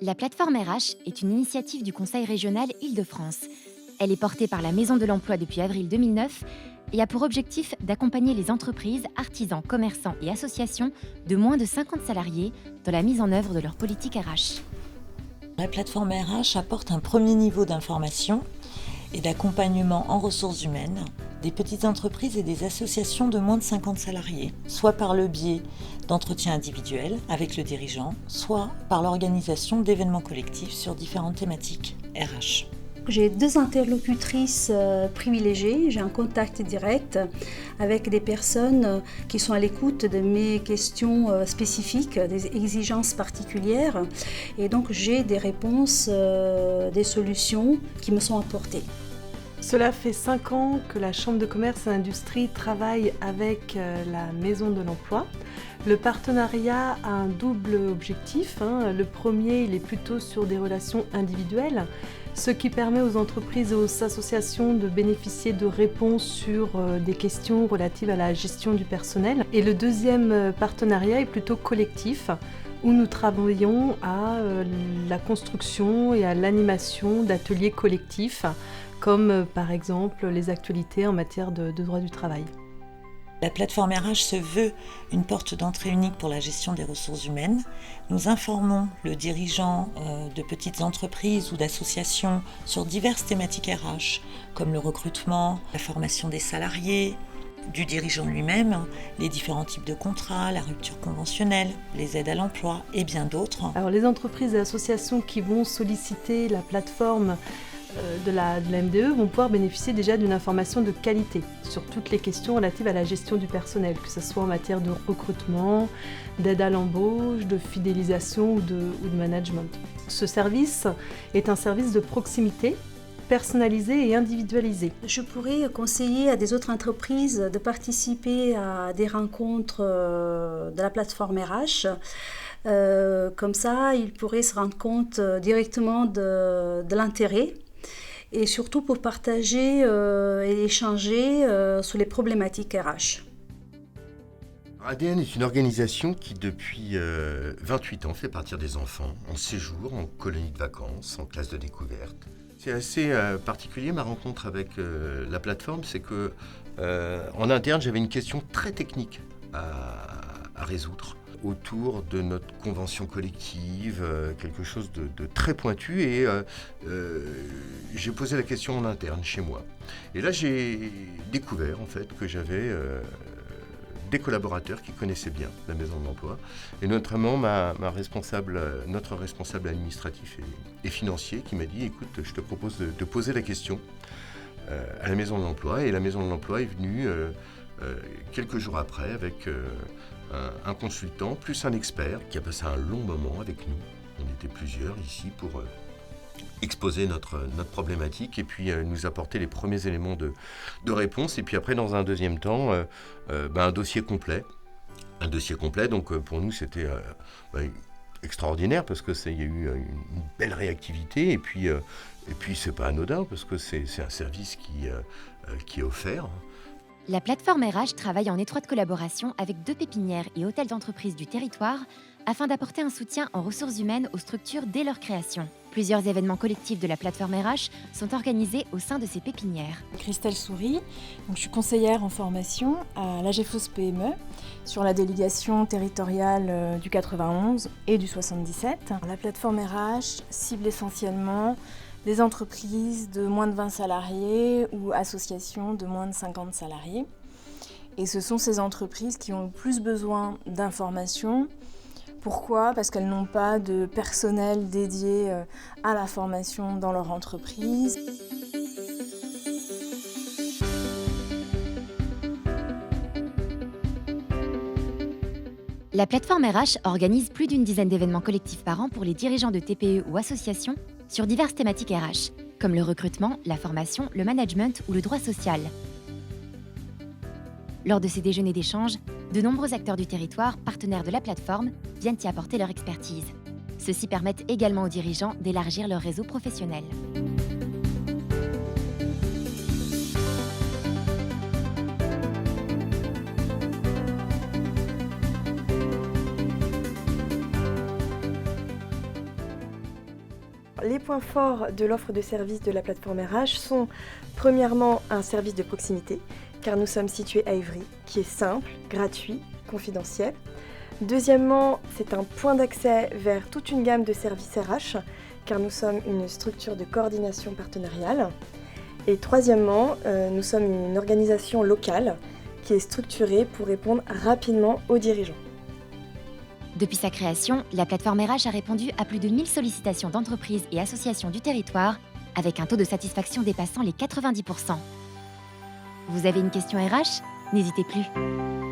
La plateforme RH est une initiative du Conseil régional Île-de-France. Elle est portée par la Maison de l'Emploi depuis avril 2009 et a pour objectif d'accompagner les entreprises, artisans, commerçants et associations de moins de 50 salariés dans la mise en œuvre de leur politique RH. La plateforme RH apporte un premier niveau d'information et d'accompagnement en ressources humaines des petites entreprises et des associations de moins de 50 salariés, soit par le biais d'entretiens individuels avec le dirigeant, soit par l'organisation d'événements collectifs sur différentes thématiques RH. J'ai deux interlocutrices privilégiées, j'ai un contact direct avec des personnes qui sont à l'écoute de mes questions spécifiques, des exigences particulières, et donc j'ai des réponses, des solutions qui me sont apportées. Cela fait 5 ans que la Chambre de commerce et d'industrie travaille avec la Maison de l'Emploi. Le partenariat a un double objectif. Le premier, il est plutôt sur des relations individuelles, ce qui permet aux entreprises et aux associations de bénéficier de réponses sur des questions relatives à la gestion du personnel. Et le deuxième partenariat est plutôt collectif, où nous travaillons à la construction et à l'animation d'ateliers collectifs, comme par exemple les actualités en matière de droit du travail. La plateforme RH se veut une porte d'entrée unique pour la gestion des ressources humaines. Nous informons le dirigeant de petites entreprises ou d'associations sur diverses thématiques RH, comme le recrutement, la formation des salariés, du dirigeant lui-même, les différents types de contrats, la rupture conventionnelle, les aides à l'emploi et bien d'autres. Alors les entreprises et associations qui vont solliciter la plateforme de la MDE vont pouvoir bénéficier déjà d'une information de qualité sur toutes les questions relatives à la gestion du personnel, que ce soit en matière de recrutement, d'aide à l'embauche, de fidélisation ou de management. Ce service est un service de proximité, personnalisé et individualisé. Je pourrais conseiller à des autres entreprises de participer à des rencontres de la plateforme RH. Comme ça, ils pourraient se rendre compte directement de l'intérêt, et surtout pour partager et échanger sur les problématiques RH. ADN est une organisation qui, depuis 28 ans, fait partir des enfants en séjour, en colonie de vacances, en classe de découverte. C'est assez particulier, ma rencontre avec la plateforme, c'est que en interne, j'avais une question très technique à résoudre autour de notre convention collective, quelque chose de très pointu, et j'ai posé la question en interne chez moi. Et là, j'ai découvert en fait que j'avais des collaborateurs qui connaissaient bien la Maison de l'Emploi, et notamment notre responsable administratif et financier qui m'a dit « Écoute, je te propose de poser la question à la Maison de l'Emploi », et la Maison de l'Emploi est venue quelques jours après avec un consultant plus un expert qui a passé un long moment avec nous. On était plusieurs ici pour exposer notre problématique et puis nous apporter les premiers éléments de réponse. Et puis après, dans un deuxième temps, un dossier complet. Un dossier complet, donc pour nous, c'était extraordinaire parce que il y a eu une belle réactivité. Et puis c'est pas anodin parce que c'est un service qui est offert. La plateforme RH travaille en étroite collaboration avec 2 pépinières et hôtels d'entreprise du territoire afin d'apporter un soutien en ressources humaines aux structures dès leur création. Plusieurs événements collectifs de la plateforme RH sont organisés au sein de ces pépinières. Christelle Souris, je suis conseillère en formation à l'AGFOS PME sur la délégation territoriale du 91 et du 77. La plateforme RH cible essentiellement des entreprises de moins de 20 salariés ou associations de moins de 50 salariés. Et ce sont ces entreprises qui ont le plus besoin d'informations. Pourquoi ? Parce qu'elles n'ont pas de personnel dédié à la formation dans leur entreprise. La plateforme RH organise plus d'une dizaine d'événements collectifs par an pour les dirigeants de TPE ou associations sur diverses thématiques RH, comme le recrutement, la formation, le management ou le droit social. Lors de ces déjeuners d'échange, de nombreux acteurs du territoire, partenaires de la plateforme, viennent y apporter leur expertise. Ceux-ci permettent également aux dirigeants d'élargir leur réseau professionnel. les points forts de l'offre de services de la plateforme RH sont premièrement un service de proximité, car nous sommes situés à Évry, qui est simple, gratuit, confidentiel. Deuxièmement, c'est un point d'accès vers toute une gamme de services RH, car nous sommes une structure de coordination partenariale. Et troisièmement, nous sommes une organisation locale qui est structurée pour répondre rapidement aux dirigeants. Depuis sa création, la plateforme RH a répondu à plus de 1000 sollicitations d'entreprises et associations du territoire, avec un taux de satisfaction dépassant les 90%. Vous avez une question RH ? N'hésitez plus.